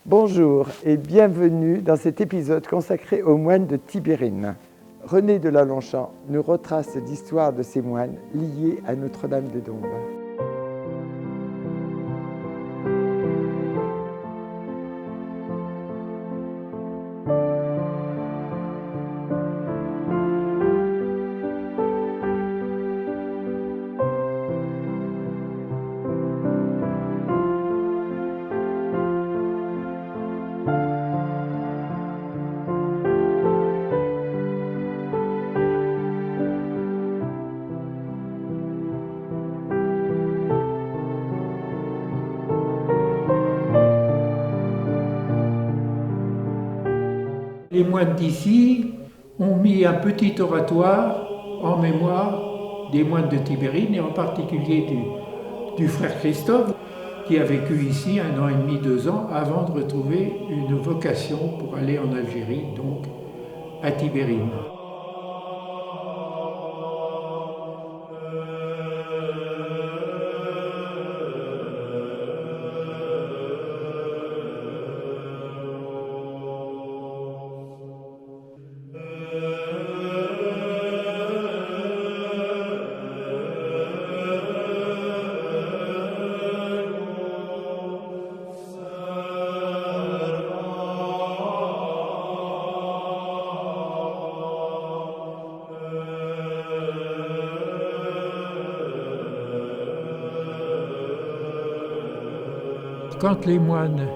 Bonjour et bienvenue dans cet épisode consacré aux moines de Tibérine. René de la Longchamp nous retrace l'histoire de ces moines liés à Notre-Dame-des-Dombes. Les moines d'ici ont mis un petit oratoire en mémoire des moines de Tibérine et en particulier du frère Christophe qui a vécu ici 1 an et demi, 2 ans avant de retrouver une vocation pour aller en Algérie, donc à Tibérine. Quand les moines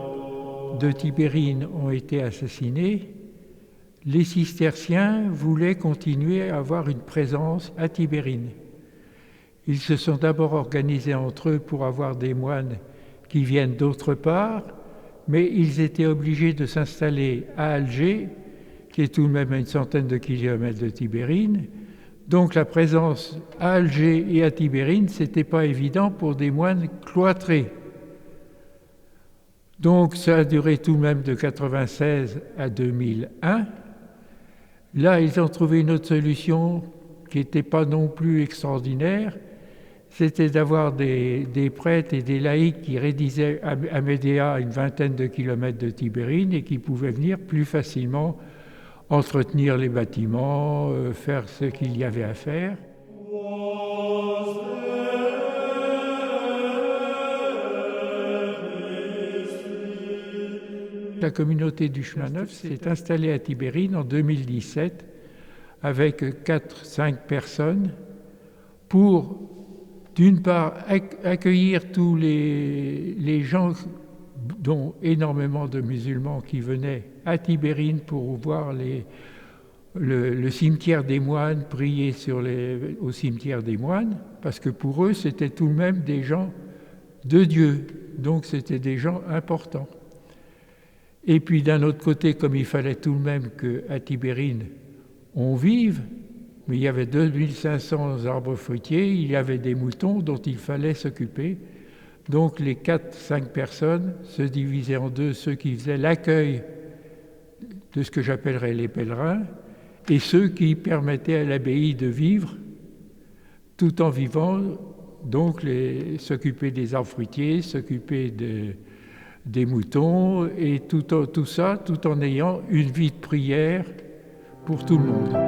de Tibérine ont été assassinés, les cisterciens voulaient continuer à avoir une présence à Tibérine. Ils se sont d'abord organisés entre eux pour avoir des moines qui viennent d'autre part, mais ils étaient obligés de s'installer à Alger, qui est tout de même à une centaine de kilomètres de Tibérine. Donc la présence à Alger et à Tibérine, c'était pas évident pour des moines cloîtrés. Donc ça a duré tout de même de 1996 à 2001. Là, ils ont trouvé une autre solution qui n'était pas non plus extraordinaire, c'était d'avoir des prêtres et des laïcs qui résidaient à Médéa, à une vingtaine de kilomètres de Tibérine, et qui pouvaient venir plus facilement entretenir les bâtiments, faire ce qu'il y avait à faire. La communauté du Chemin Neuf s'est installée à Tibérine en 2017 avec 4-5 personnes pour, d'une part, accueillir tous les gens, dont énormément de musulmans qui venaient à Tibérine pour voir le cimetière des moines, prier au cimetière des moines, parce que pour eux, c'était tout de même des gens de Dieu, donc c'était des gens importants. Et puis d'un autre côté, comme il fallait tout de même qu'à Tibérine, on vive, mais il y avait 2500 arbres fruitiers, il y avait des moutons dont il fallait s'occuper. Donc les 4-5 personnes se divisaient en deux, ceux qui faisaient l'accueil de ce que j'appellerais les pèlerins, et ceux qui permettaient à l'abbaye de vivre tout en vivant, donc s'occuper des arbres fruitiers, s'occuper des moutons, et tout ça tout en ayant une vie de prière pour tout le monde.